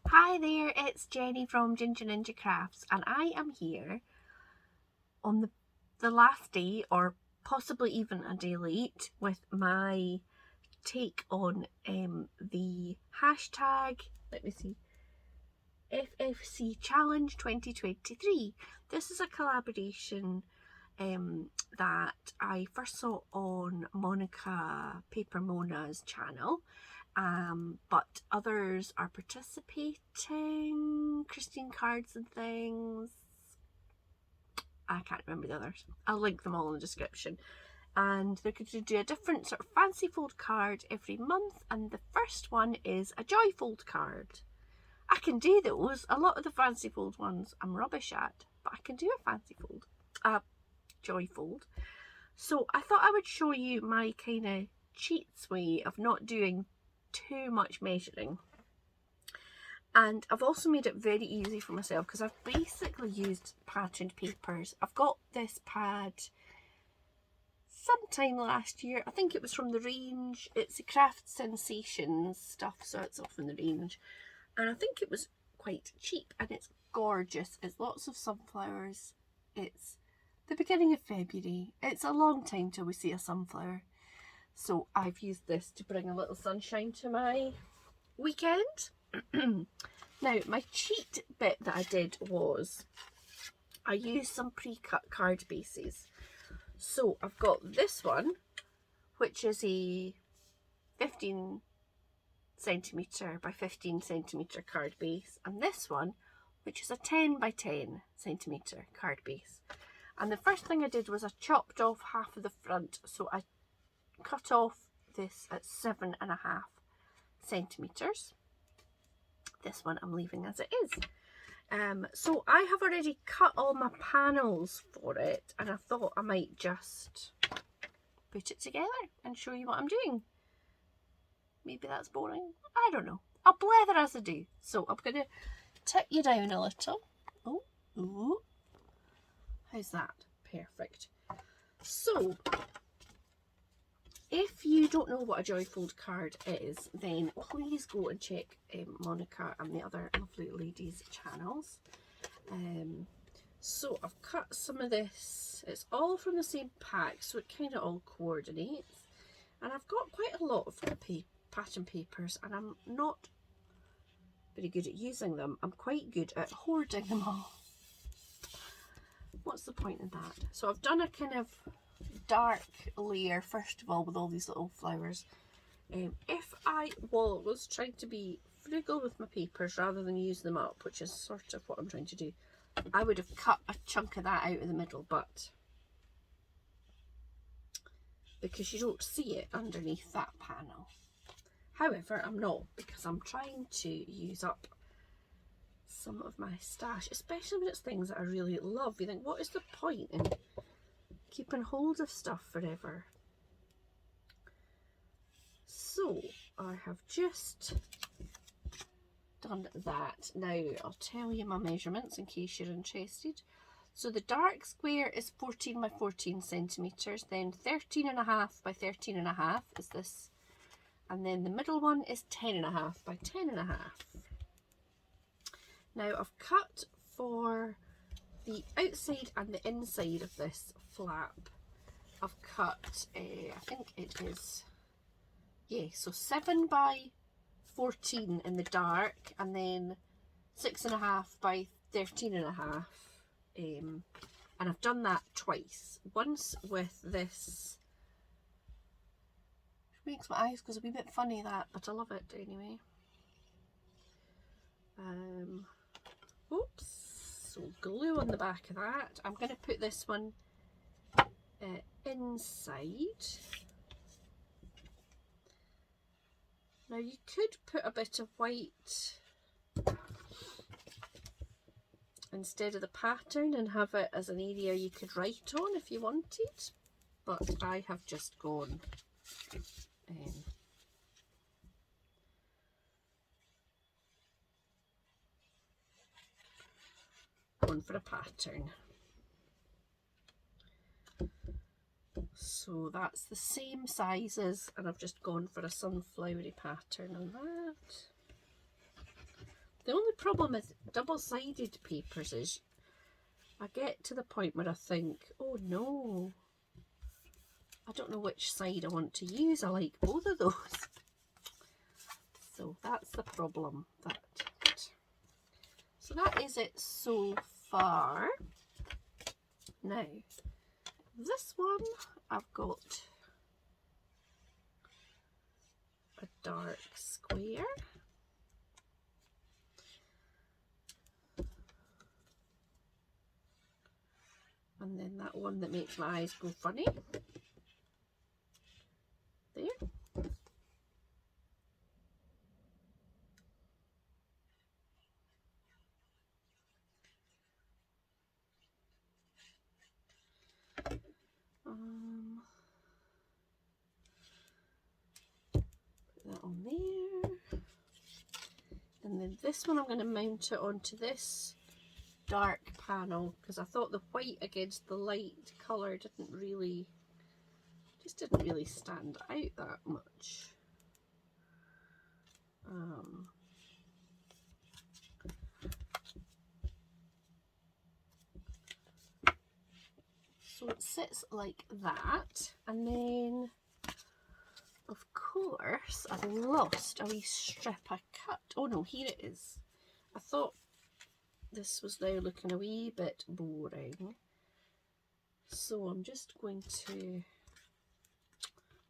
Hi there, it's Jenny from Ginger Ninja Crafts, and I am here on the last day, or possibly even a day late, with my take on the hashtag, let me see, FFC Challenge 2023. This is a collaboration that I first saw on Monica Paper Mona's channel, but others are participating. Christine Cards and Things. I can't remember the others. I'll link them all in the description. And they're going to do a different sort of fancy fold card every month, and the first one is a joy fold card. I can do those. A lot of the fancy fold ones I'm rubbish at, but I can do a fancy fold, joy fold. So I thought I would show you my kind of cheats way of not doing too much measuring. And I've also made it very easy for myself because I've basically used patterned papers. I've got this pad sometime last year. I think it was from the range. It's the Craft Sensations stuff, so it's off in the range. And I think it was quite cheap, and it's gorgeous. It's lots of sunflowers. It's the beginning of February. It's a long time till we see a sunflower. So I've used this to bring a little sunshine to my weekend. Now, my cheat bit that I did was I used some pre-cut card bases. So I've got this one, which is a 15 centimetre by 15 centimetre card base, and this one, which is a 10 by 10 centimetre card base. And the first thing I did was I chopped off half of the front, so I cut off this at 7.5 centimetres. This one I'm leaving as it is. So I have already cut all my panels for it, and I thought I might just put it together and show you what I'm doing. Maybe that's boring. I don't know. I'll blether as I do. So I'm going to tip you down a little. Oh, ooh. How's that? Perfect. So, if you don't know what a joy fold card is, then please go and check Monica and the other lovely ladies' channels. So I've cut some of this. It's all from the same pack, so it kind of all coordinates. And I've got quite a lot of pattern papers, and I'm not very good at using them. I'm quite good at hoarding them all. What's the point in that? So I've done a kind of dark layer first of all with all these little flowers. If I was trying to be frugal with my papers rather than use them up, which is sort of what I'm trying to do, I would have cut a chunk of that out of the middle, but because you don't see it underneath that panel. However, I'm not, because I'm trying to use up some of my stash, especially when it's things that I really love. You think, what is the point in keeping hold of stuff forever? So I have just done that. Now I'll tell you my measurements in case you're interested. So the dark square is 14 by 14 centimetres, then 13.5 by 13.5 is this, and then the middle one is 10.5 by 10.5. Now I've cut for the outside and the inside of this flap. I've cut, I think it is, yeah, so 7 by 14 in the dark, and then 6.5 by 13.5. And I've done that twice. Once with this, which makes my eyes go a wee bit funny, that, but I love it anyway. Oops, so glue on the back of that. I'm going to put this one inside. Now you could put a bit of white instead of the pattern and have it as an area you could write on if you wanted, but I have just gone for a pattern. So that's the same sizes, and I've just gone for a sunflowery pattern on that. The only problem with double-sided papers is I get to the point where I think, oh no, I don't know which side I want to use. I like both of those. So that's the problem. So that is it so far. Now, this one I've got a dark square. And then that one that makes my eyes go funny. There. Put that on there. And then this one I'm going to mount it onto this dark panel because I thought the white against the light colour didn't really stand out that much. So it sits like that, and then of course I've lost a wee strip I cut. Oh no, here it is. I thought this was now looking a wee bit boring, so I'm just going to,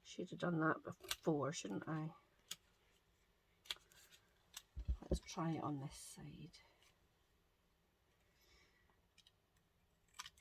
should have done that before, shouldn't I? Let's try it on this side.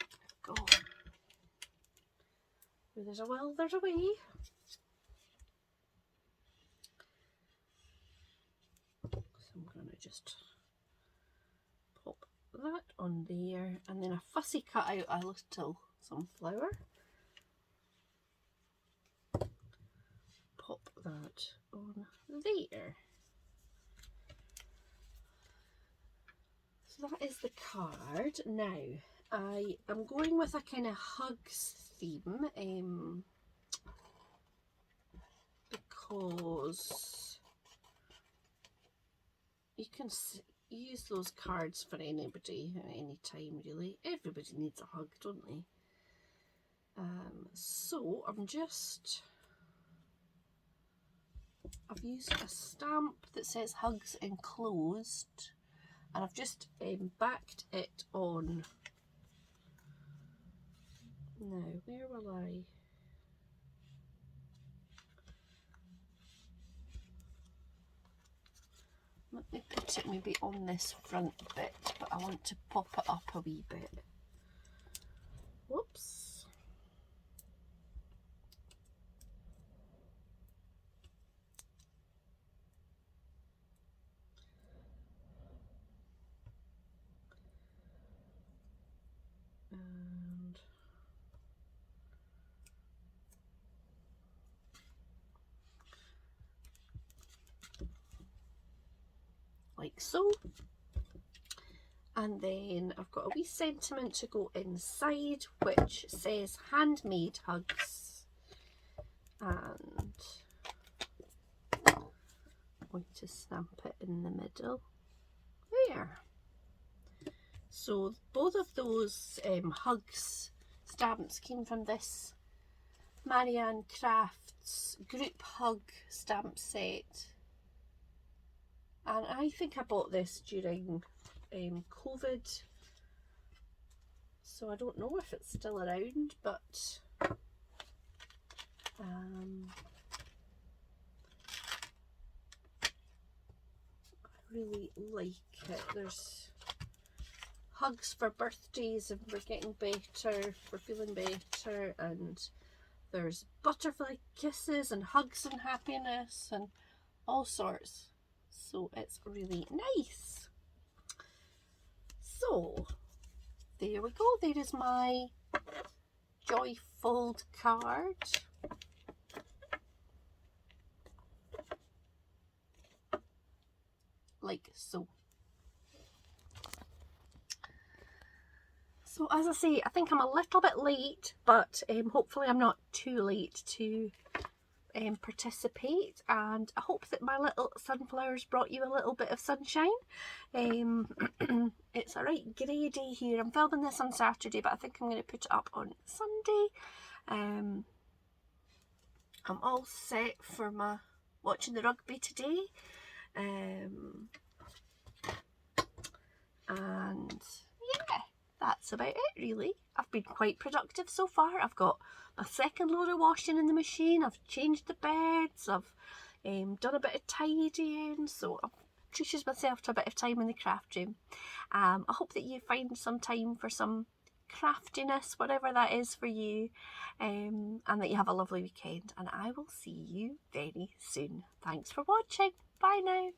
There we go. Where there's a will, there's a way. So I'm going to just pop that on there, and then I fussy cut out a little sunflower. Pop that on there. So that is the card. Now I am going with a kind of hugs theme because you can use those cards for anybody at any time really. Everybody needs a hug, don't they? So I've used a stamp that says hugs enclosed, and I've just backed it on. Now, where will I? Let me put it maybe on this front bit, but I want to pop it up a wee bit. Whoops. And like so. And then I've got a wee sentiment to go inside, which says handmade hugs. And I'm going to stamp it in the middle. There. So both of those hugs stamps came from this Marianne Crafts group hug stamp set. And I think I bought this during COVID, so I don't know if it's still around, but I really like it. There's hugs for birthdays and for getting better, for feeling better, and there's butterfly kisses and hugs and happiness and all sorts. So it's really nice. So there we go. There is my Joyfold card. Like so. So as I say, I think I'm a little bit late, but hopefully I'm not too late to participate, and I hope that my little sunflowers brought you a little bit of sunshine. It's a right grey day here. I'm filming this on Saturday, but I think I'm going to put it up on Sunday. I'm all set for my watching the rugby today. And yeah, that's about it really. I've been quite productive so far. I've got my second load of washing in the machine. I've changed the beds. I've done a bit of tidying. So I've treated myself to a bit of time in the craft room. I hope that you find some time for some craftiness, whatever that is for you, and that you have a lovely weekend, and I will see you very soon. Thanks for watching. Bye now.